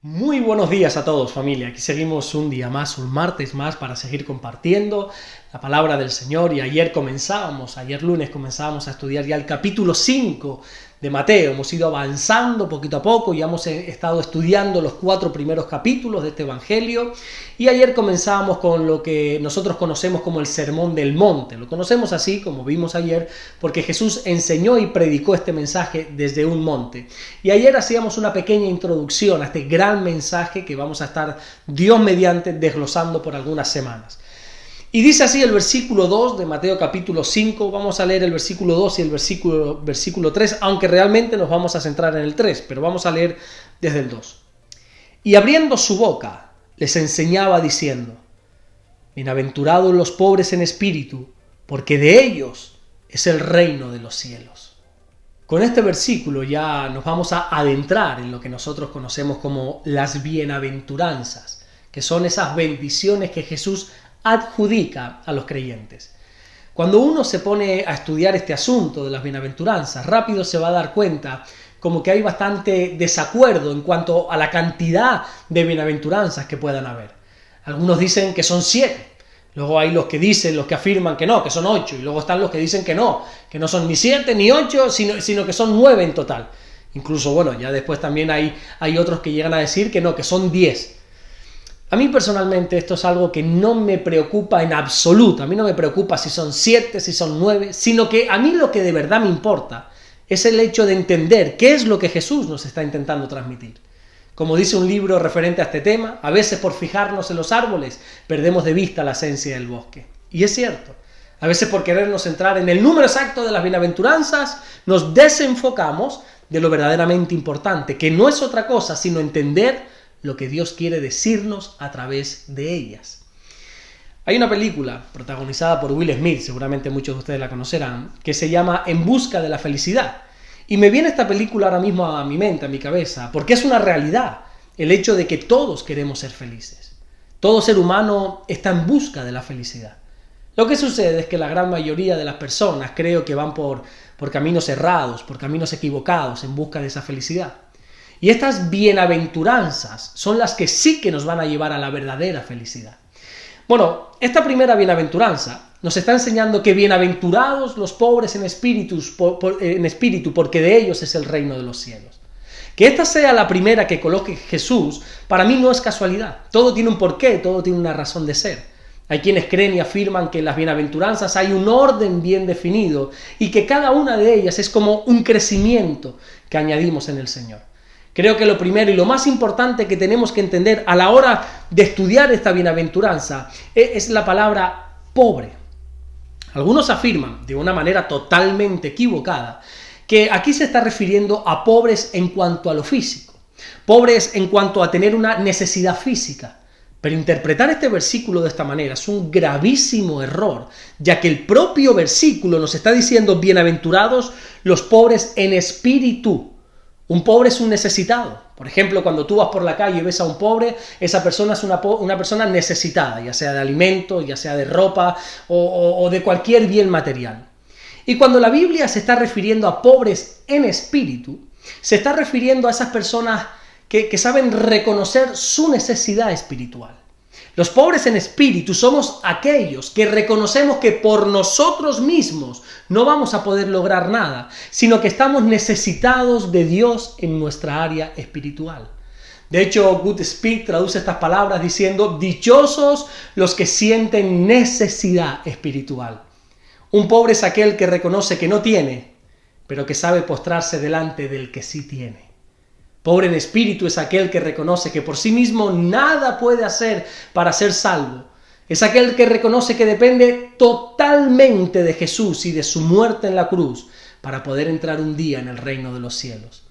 Muy buenos días a todos, familia. Aquí seguimos un día más, un martes más, para seguir compartiendo la palabra del Señor. Y ayer lunes comenzábamos a estudiar ya el capítulo 5 de Mateo. Hemos ido avanzando poquito a poco, ya hemos estado estudiando los 4 primeros capítulos de este evangelio. Y ayer comenzábamos con lo que nosotros conocemos como el Sermón del Monte. Lo conocemos así, como vimos ayer, porque Jesús enseñó y predicó este mensaje desde un monte. Y ayer hacíamos una pequeña introducción a este gran mensaje que vamos a estar, Dios mediante, desglosando por algunas semanas. Y dice así el versículo 2 de Mateo capítulo 5, vamos a leer el versículo 2 y el versículo 3, aunque realmente nos vamos a centrar en el 3, pero vamos a leer desde el 2. Y abriendo su boca, les enseñaba diciendo: bienaventurados los pobres en espíritu, porque de ellos es el reino de los cielos. Con este versículo ya nos vamos a adentrar en lo que nosotros conocemos como las bienaventuranzas, que son esas bendiciones que Jesús adjudica a los creyentes. Cuando uno se pone a estudiar este asunto de las bienaventuranzas, rápido se va a dar cuenta como que hay bastante desacuerdo en cuanto a la cantidad de bienaventuranzas que puedan haber. Algunos dicen que son 7, luego hay los que afirman que no, que son 8, y luego están los que dicen que no son ni 7 ni 8, sino que son 9 en total. Incluso, bueno, ya después también hay otros que llegan a decir que no, que son 10. A mí personalmente esto es algo que no me preocupa en absoluto. A mí no me preocupa si son 7, si son 9, sino que a mí lo que de verdad me importa es el hecho de entender qué es lo que Jesús nos está intentando transmitir. Como dice un libro referente a este tema, a veces por fijarnos en los árboles perdemos de vista la esencia del bosque. Y es cierto, a veces por querernos centrar en el número exacto de las bienaventuranzas nos desenfocamos de lo verdaderamente importante, que no es otra cosa sino entender lo que Dios quiere decirnos a través de ellas. Hay una película protagonizada por Will Smith, seguramente muchos de ustedes la conocerán, que se llama En busca de la felicidad. Y me viene esta película ahora mismo a mi mente, a mi cabeza, porque es una realidad el hecho de que todos queremos ser felices. Todo ser humano está en busca de la felicidad. Lo que sucede es que la gran mayoría de las personas creo que van por caminos errados, por caminos equivocados en busca de esa felicidad. Y estas bienaventuranzas son las que sí que nos van a llevar a la verdadera felicidad. Bueno, esta primera bienaventuranza nos está enseñando que bienaventurados los pobres en espíritu, porque de ellos es el reino de los cielos. Que esta sea la primera que coloque Jesús, para mí no es casualidad. Todo tiene un porqué, todo tiene una razón de ser. Hay quienes creen y afirman que en las bienaventuranzas hay un orden bien definido y que cada una de ellas es como un crecimiento que añadimos en el Señor. Creo que lo primero y lo más importante que tenemos que entender a la hora de estudiar esta bienaventuranza es la palabra pobre. Algunos afirman, de una manera totalmente equivocada, que aquí se está refiriendo a pobres en cuanto a lo físico, pobres en cuanto a tener una necesidad física. Pero interpretar este versículo de esta manera es un gravísimo error, ya que el propio versículo nos está diciendo bienaventurados los pobres en espíritu. Un pobre es un necesitado. Por ejemplo, cuando tú vas por la calle y ves a un pobre, esa persona es una persona necesitada, ya sea de alimentos, ya sea de ropa o de cualquier bien material. Y cuando la Biblia se está refiriendo a pobres en espíritu, se está refiriendo a esas personas que saben reconocer su necesidad espiritual. Los pobres en espíritu somos aquellos que reconocemos que por nosotros mismos no vamos a poder lograr nada, sino que estamos necesitados de Dios en nuestra área espiritual. De hecho, Goodspeed traduce estas palabras diciendo: dichosos los que sienten necesidad espiritual. Un pobre es aquel que reconoce que no tiene, pero que sabe postrarse delante del que sí tiene. Pobre en espíritu es aquel que reconoce que por sí mismo nada puede hacer para ser salvo. Es aquel que reconoce que depende totalmente de Jesús y de su muerte en la cruz para poder entrar un día en el reino de los cielos.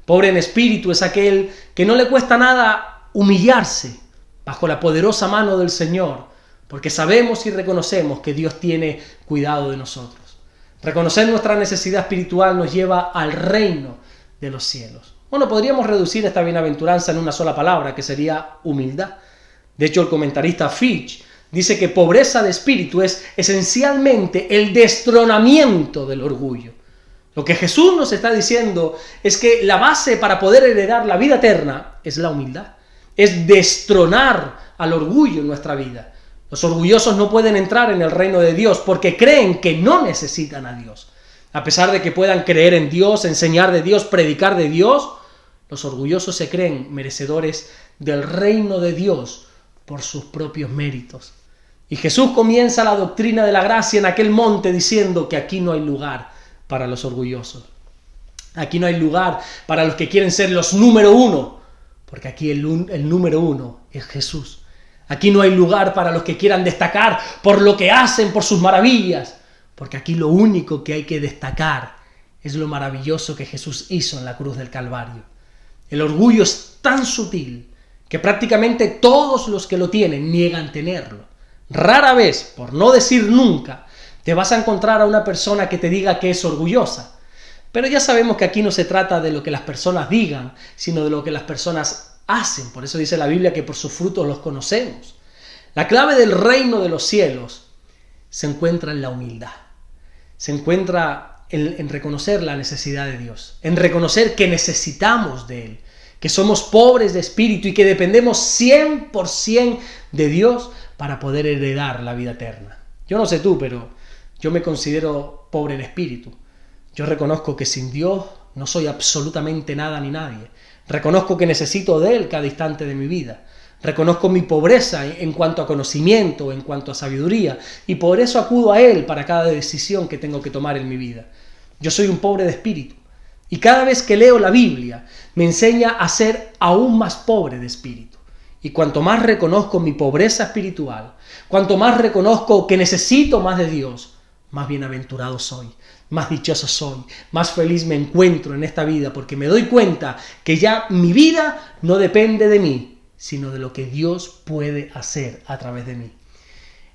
Pobre en espíritu es aquel que no le cuesta nada humillarse bajo la poderosa mano del Señor, porque sabemos y reconocemos que Dios tiene cuidado de nosotros. Reconocer nuestra necesidad espiritual nos lleva al reino de los cielos. Bueno, podríamos reducir esta bienaventuranza en una sola palabra, que sería humildad. De hecho, el comentarista Fitch dice que pobreza de espíritu es esencialmente el destronamiento del orgullo. Lo que Jesús nos está diciendo es que la base para poder heredar la vida eterna es la humildad. Es destronar al orgullo en nuestra vida. Los orgullosos no pueden entrar en el reino de Dios porque creen que no necesitan a Dios. A pesar de que puedan creer en Dios, enseñar de Dios, predicar de Dios, los orgullosos se creen merecedores del reino de Dios por sus propios méritos. Y Jesús comienza la doctrina de la gracia en aquel monte diciendo que aquí no hay lugar para los orgullosos. Aquí no hay lugar para los que quieren ser los número uno, porque aquí el número uno es Jesús. Aquí no hay lugar para los que quieran destacar por lo que hacen, por sus maravillas, porque aquí lo único que hay que destacar es lo maravilloso que Jesús hizo en la cruz del Calvario. El orgullo es tan sutil que prácticamente todos los que lo tienen niegan tenerlo. Rara vez, por no decir nunca, te vas a encontrar a una persona que te diga que es orgullosa. Pero ya sabemos que aquí no se trata de lo que las personas digan, sino de lo que las personas hacen. Por eso dice la Biblia que por sus frutos los conocemos. La clave del reino de los cielos se encuentra en la humildad. Se encuentra en reconocer la necesidad de Dios, en reconocer que necesitamos de Él, que somos pobres de espíritu y que dependemos 100% de Dios para poder heredar la vida eterna. Yo no sé tú, pero yo me considero pobre en espíritu. Yo reconozco que sin Dios no soy absolutamente nada ni nadie. Reconozco que necesito de Él cada instante de mi vida. Reconozco mi pobreza en cuanto a conocimiento, en cuanto a sabiduría, y por eso acudo a Él para cada decisión que tengo que tomar en mi vida. Yo soy un pobre de espíritu, y cada vez que leo la Biblia me enseña a ser aún más pobre de espíritu. Y cuanto más reconozco mi pobreza espiritual, cuanto más reconozco que necesito más de Dios, más bienaventurado soy, más dichoso soy, más feliz me encuentro en esta vida, porque me doy cuenta que ya mi vida no depende de mí, sino de lo que Dios puede hacer a través de mí.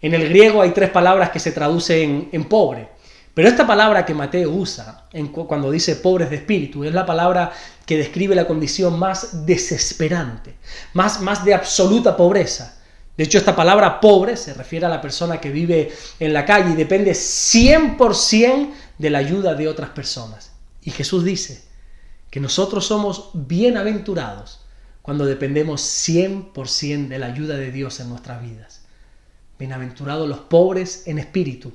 En el griego hay 3 palabras que se traducen en pobre, pero esta palabra que Mateo usa cuando dice pobres de espíritu es la palabra que describe la condición más desesperante, más de absoluta pobreza. De hecho, esta palabra pobre se refiere a la persona que vive en la calle y depende 100% de la ayuda de otras personas. Y Jesús dice que nosotros somos bienaventurados cuando dependemos 100% de la ayuda de Dios en nuestras vidas. Bienaventurados los pobres en espíritu,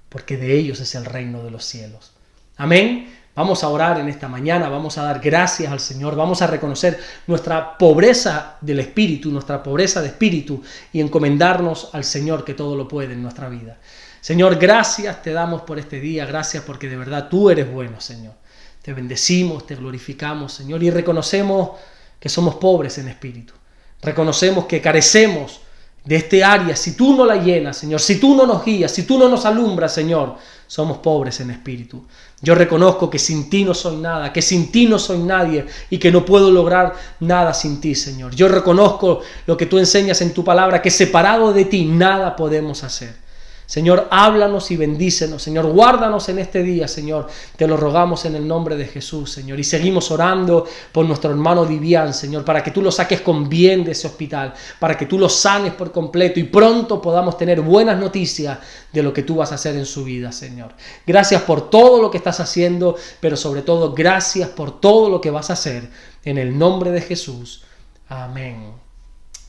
porque de ellos es el reino de los cielos. Amén. Vamos a orar en esta mañana, vamos a dar gracias al Señor, vamos a reconocer nuestra pobreza del espíritu, nuestra pobreza de espíritu y encomendarnos al Señor que todo lo puede en nuestra vida. Señor, gracias te damos por este día, gracias porque de verdad tú eres bueno, Señor. Te bendecimos, te glorificamos, Señor, y reconocemos que somos pobres en espíritu. Reconocemos que carecemos de este área. Si tú no la llenas, Señor, si tú no nos guías, si tú no nos alumbras, Señor, somos pobres en espíritu. Yo reconozco que sin ti no soy nada, que sin ti no soy nadie y que no puedo lograr nada sin ti, Señor. Yo reconozco lo que tú enseñas en tu palabra, que separado de ti nada podemos hacer. Señor, háblanos y bendícenos, Señor, guárdanos en este día, Señor, te lo rogamos en el nombre de Jesús, Señor, y seguimos orando por nuestro hermano Vivian, Señor, para que tú lo saques con bien de ese hospital, para que tú lo sanes por completo y pronto podamos tener buenas noticias de lo que tú vas a hacer en su vida, Señor. Gracias por todo lo que estás haciendo, pero sobre todo gracias por todo lo que vas a hacer en el nombre de Jesús. Amén.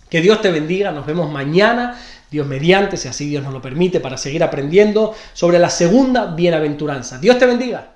Que Dios te bendiga, nos vemos mañana, Dios mediante, si así Dios nos lo permite, para seguir aprendiendo sobre la segunda bienaventuranza. Dios te bendiga.